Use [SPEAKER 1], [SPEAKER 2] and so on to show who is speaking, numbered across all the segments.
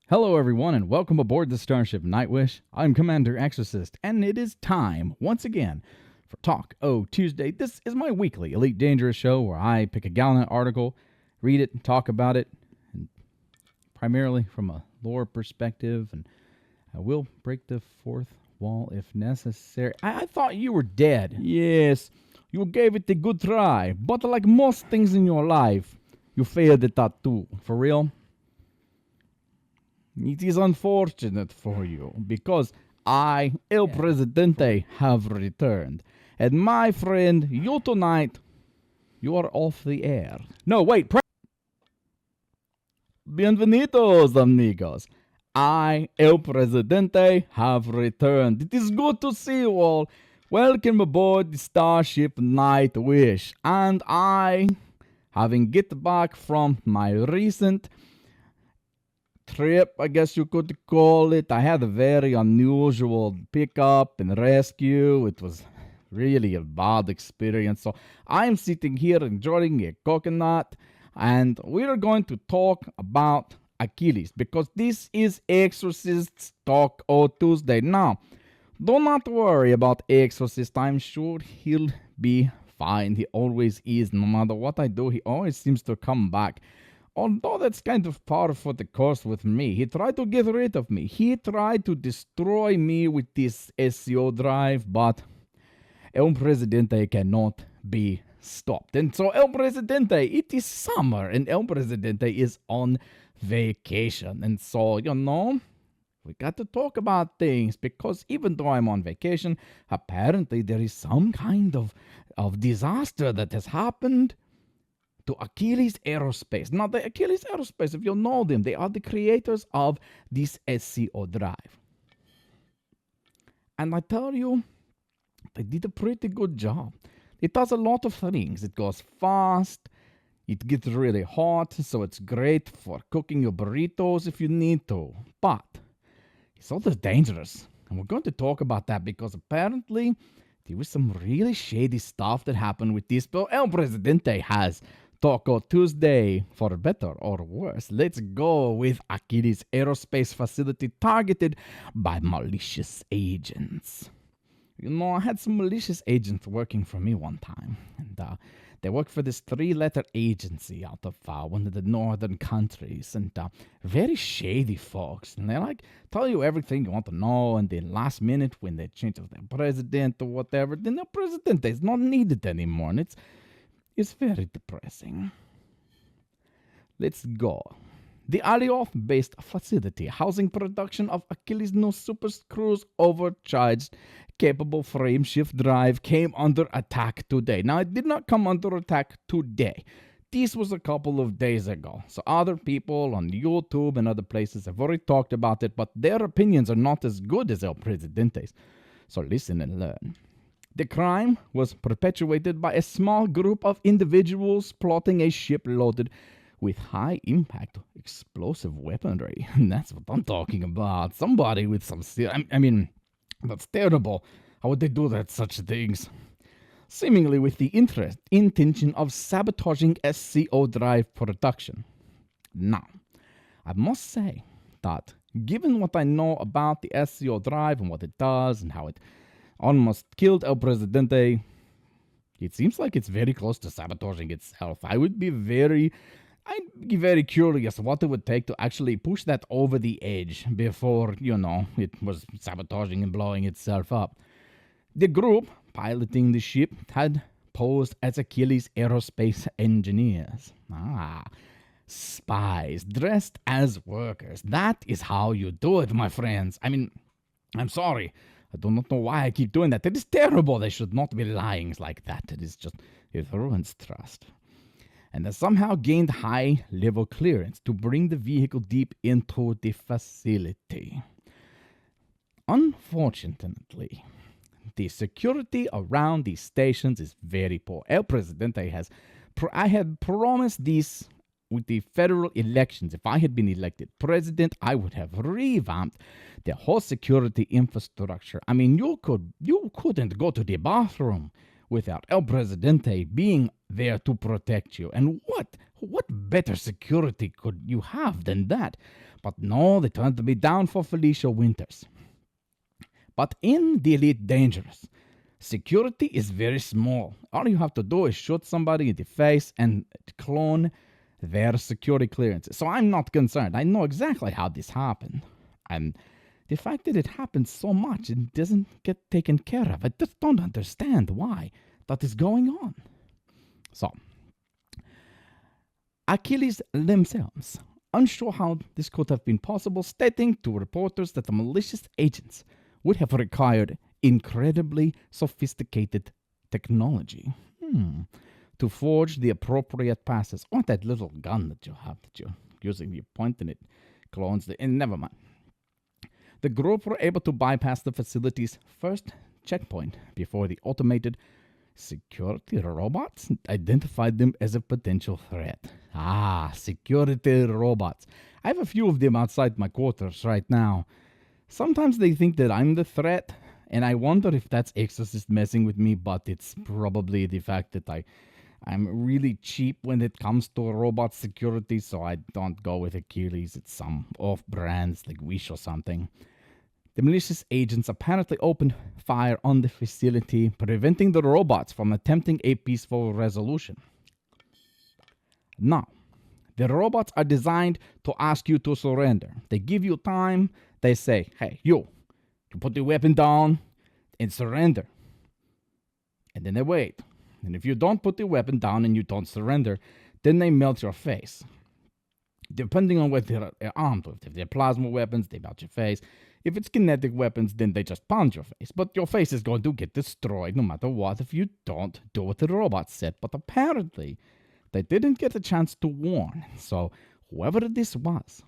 [SPEAKER 1] Hello, everyone, and welcome aboard the Starship Nightwish. I'm Commander Exorcist, and it is time, once again, for Talk O Tuesday. This is my weekly Elite Dangerous show where I pick a Gallant article, read it, and talk about it, and primarily from a lore perspective, and I will break the fourth wall if necessary. I thought you were dead. Yes, you gave it a good try, but like most things in your life, you failed at that too. For real? It is unfortunate for you, because I, El Presidente, have returned. And my friend, you tonight, you are off the air. No, wait. Bienvenidos, amigos. I, El Presidente, have returned. It is good to see you all. Welcome aboard the Starship Nightwish. And I, having get back from my recent trip, I guess you could call it. I had a very unusual pickup and rescue. It was really a bad experience. So I'm sitting here enjoying a coconut, and we're going to talk about Achilles, because this is Exorcist's Talk O Tuesday. Now, do not worry about Exorcist. I'm sure he'll be fine. He always is. No matter what I do, he always seems to come back. Although that's kind of par for the course with me. He tried to get rid of me. He tried to destroy me with this SEO drive, but El Presidente cannot be stopped. And so El Presidente, it is summer, and El Presidente is on vacation. And so, we got to talk about things, because even though I'm on vacation, apparently there is some kind of disaster that has happened to Achilles Aerospace. Now, the Achilles Aerospace, if you know them, they are the creators of this SEO drive. And I tell you, they did a pretty good job. It does a lot of things. It goes fast. It gets really hot, so it's great for cooking your burritos if you need to. But it's also dangerous. And we're going to talk about that, because apparently there was some really shady stuff that happened with this. But El Presidente has Taco Tuesday, for better or worse. Let's go with Achilles Aerospace facility targeted by malicious agents. I had some malicious agents working for me one time, and they worked for this 3-letter agency out of one of the northern countries, and very shady folks. And they tell you everything you want to know, and then last minute when they change their president or whatever, then their president is not needed anymore, and it's very depressing. Let's go. The Alioth-based facility housing production of Achilles' new Super Cruise overcharged capable frameshift drive came under attack today. Now, it did not come under attack today. This was a couple of days ago. So other people on YouTube and other places have already talked about it, but their opinions are not as good as El Presidente's. So listen and learn. The crime was perpetuated by a small group of individuals plotting a ship loaded with high-impact explosive weaponry. And that's what I'm talking about. Somebody with some... that's terrible. How would they do that, such things? Seemingly with the intention of sabotaging SCO drive production. Now, I must say that given what I know about the SCO drive and what it does and how it almost killed El Presidente, it seems like it's very close to sabotaging itself. I'd be very curious what it would take to actually push that over the edge before, it was sabotaging and blowing itself up. The group piloting the ship had posed as Achilles Aerospace engineers. Spies dressed as workers. That is how you do it, my friends. I'm sorry. I do not know why I keep doing that. It is terrible. They should not be lying like that. It ruins trust. And they somehow gained high-level clearance to bring the vehicle deep into the facility. Unfortunately, the security around these stations is very poor. El Presidente I had promised this with the federal elections. If I had been elected president, I would have revamped the whole security infrastructure. You couldn't go to the bathroom without El Presidente being there to protect you. And what better security could you have than that? But no, they turned me down for Felicia Winters. But in the Elite Dangerous, security is very small. All you have to do is shoot somebody in the face and clone their security clearances. So I'm not concerned. I know exactly how this happened. And the fact that it happens so much and doesn't get taken care of, I just don't understand why that is going on. So, Achilles themselves, unsure how this could have been possible, stating to reporters that the malicious agents would have required incredibly sophisticated technology to forge the appropriate passes. Or that little gun that you have that you're using, you're pointing it, clones the, and never mind. The group were able to bypass the facility's first checkpoint before the automated security robots identified them as a potential threat. Security robots. I have a few of them outside my quarters right now. Sometimes they think that I'm the threat, and I wonder if that's Exorcist messing with me, but it's probably the fact that I'm really cheap when it comes to robot security, so I don't go with Achilles. It's some off-brands like Wish or something. The malicious agents apparently opened fire on the facility, preventing the robots from attempting a peaceful resolution. Now, the robots are designed to ask you to surrender. They give you time. They say, hey, you put the weapon down and surrender. And then they wait. And if you don't put the weapon down and you don't surrender, then they melt your face. Depending on what they're armed with. If they're plasma weapons, they melt your face. If it's kinetic weapons, then they just pound your face. But your face is going to get destroyed no matter what if you don't do what the robot said. But apparently, they didn't get a chance to warn. So whoever this was,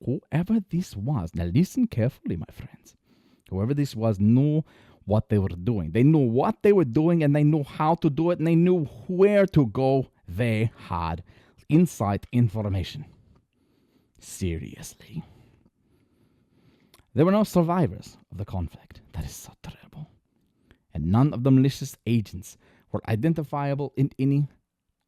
[SPEAKER 1] now listen carefully, my friends. Whoever this was knew what they were doing. They knew what they were doing, and they knew how to do it, and they knew where to go. They had inside information. Seriously. There were no survivors of the conflict. That is so terrible. And none of the malicious agents were identifiable in any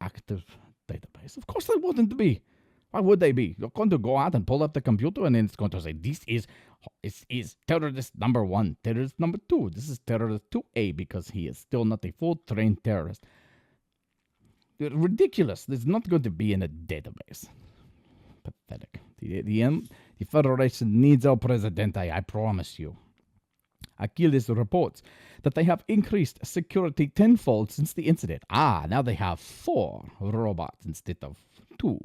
[SPEAKER 1] active database. Of course they wouldn't be. Why would they be? You're going to go out and pull up the computer, and then it's going to say, this is terrorist number 1, terrorist number 2. This is terrorist 2A because he is still not a full trained terrorist. They're ridiculous. There's not going to be in a database. Pathetic. The Federation needs El Presidente, I promise you. Achilles reports that they have increased security tenfold since the incident. Now they have 4 robots instead of 2.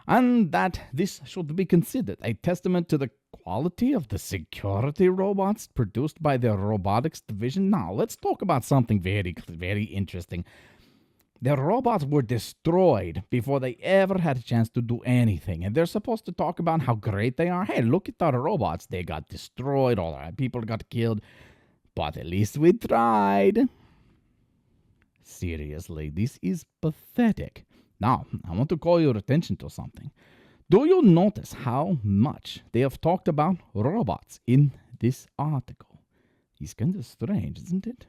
[SPEAKER 1] And that this should be considered a testament to the quality of the security robots produced by their robotics division. Now, let's talk about something very, very interesting. The robots were destroyed before they ever had a chance to do anything. And they're supposed to talk about how great they are. Hey, look at our robots. They got destroyed. All our people got killed. But at least we tried. Seriously, this is pathetic. Now, I want to call your attention to something. Do you notice how much they have talked about robots in this article? It's kind of strange, isn't it?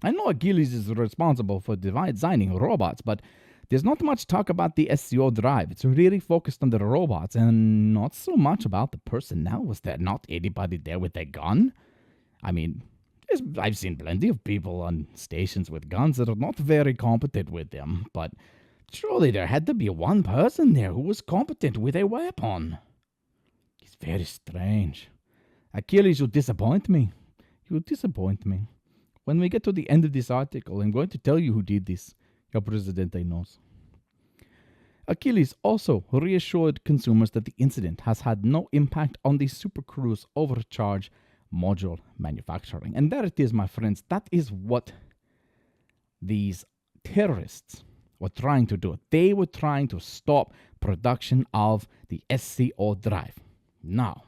[SPEAKER 1] I know Achilles is responsible for designing robots, but there's not much talk about the SCO drive. It's really focused on the robots and not so much about the personnel. Was there not anybody there with a gun? I mean, I've seen plenty of people on stations with guns that are not very competent with them, but surely there had to be one person there who was competent with a weapon. It's very strange. Achilles, you disappoint me. You disappoint me. When we get to the end of this article, I'm going to tell you who did this. Your Presidente knows. Achilles also reassured consumers that the incident has had no impact on the Super Cruise overcharge module manufacturing. And there it is, my friends. That is what these terrorists were trying to do. They were trying to stop production of the SCO drive. Now,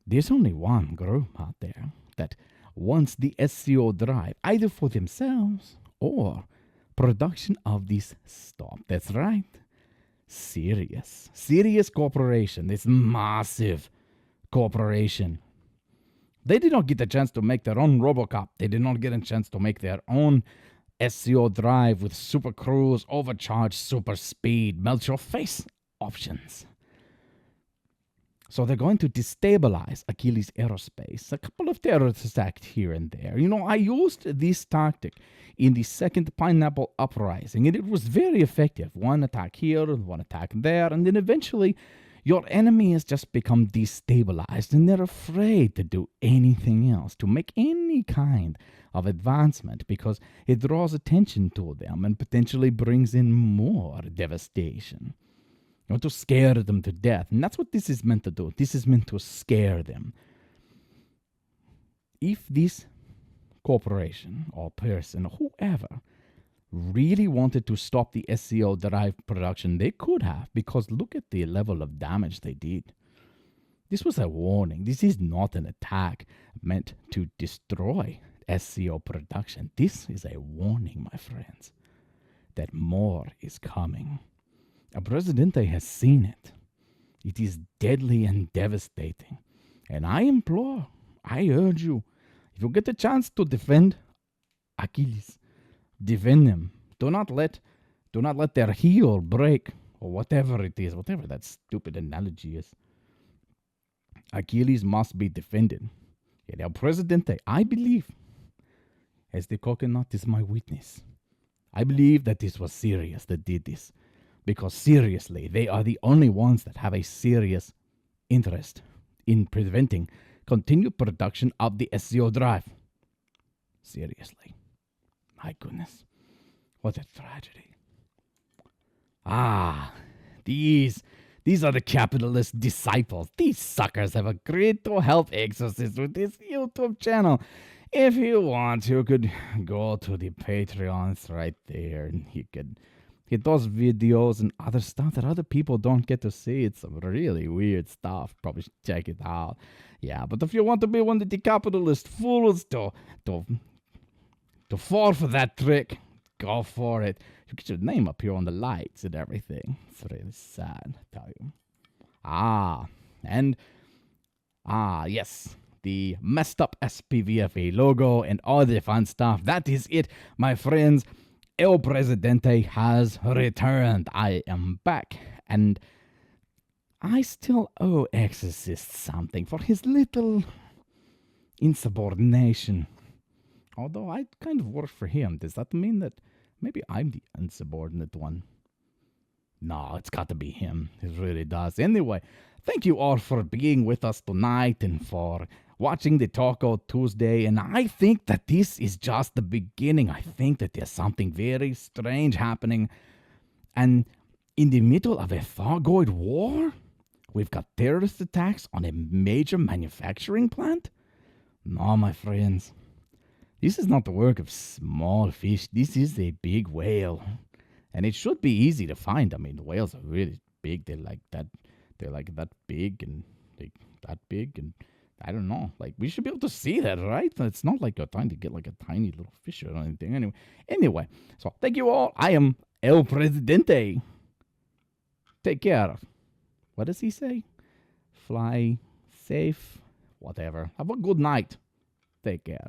[SPEAKER 1] there's only one group out there that wants the SCO drive, either for themselves or production of this stop. That's right. Sirius. Sirius Corporation, this massive corporation. They did not get a chance to make their own Robocop. They did not get a chance to make their own SCO drive with super cruise, overcharged super speed, melt your face options. So they're going to destabilize Achilles Aerospace. A couple of terrorist attacks here and there. I used this tactic in the second Pineapple Uprising, and it was very effective. One attack here, one attack there, and then eventually your enemy has just become destabilized, and they're afraid to do anything else, to make any kind of advancement, because it draws attention to them and potentially brings in more devastation. You want to scare them to death. And that's what this is meant to do. This is meant to scare them. If this corporation or person or whoever really wanted to stop the SCO drive production, they could have, because look at the level of damage they did. This was a warning. This is not an attack meant to destroy SCO production. This is a warning, my friends, that more is coming. A Presidente has seen it. It is deadly and devastating. And I implore, I urge you, if you get the chance to defend Achilles, defend them. Do not let their heel break, or whatever it is, whatever that stupid analogy is. Achilles must be defended. And El Presidente, I believe, as the coconut is my witness, I believe that this was Sirius that did this. Because seriously, they are the only ones that have a serious interest in preventing continued production of the SCO drive. Seriously. My goodness. What a tragedy. These are the capitalist disciples. These suckers have agreed to help exorcists with this YouTube channel. If you want, you could go to the Patreons right there, and you could... He does videos and other stuff that other people don't get to see. It's some really weird stuff. Probably should check it out. Yeah, but if you want to be one of the capitalist fools to fall for that trick, go for it. You get your name up here on the lights and everything. It's really sad, I tell you. Yes. The messed up SPVFA logo and all the fun stuff. That is it, my friends. El Presidente has returned. I am back, and I still owe Exorcist something for his little insubordination. Although I kind of work for him. Does that mean that maybe I'm the insubordinate one? No, it's got to be him. It really does. Anyway, thank you all for being with us tonight and for watching the Taco Tuesday, and I think that this is just the beginning. I think that there's something very strange happening, and in the middle of a Thargoid war, we've got terrorist attacks on a major manufacturing plant? No, my friends, this is not the work of small fish. This is a big whale, and it should be easy to find. I mean, the whales are really big. They're like that big, and like that big, and I don't know. Like, we should be able to see that, right? It's not like you're trying to get like a tiny little fish or anything. Anyway, so thank you all. I am El Presidente. Take care. What does he say? Fly safe. Whatever. Have a good night. Take care.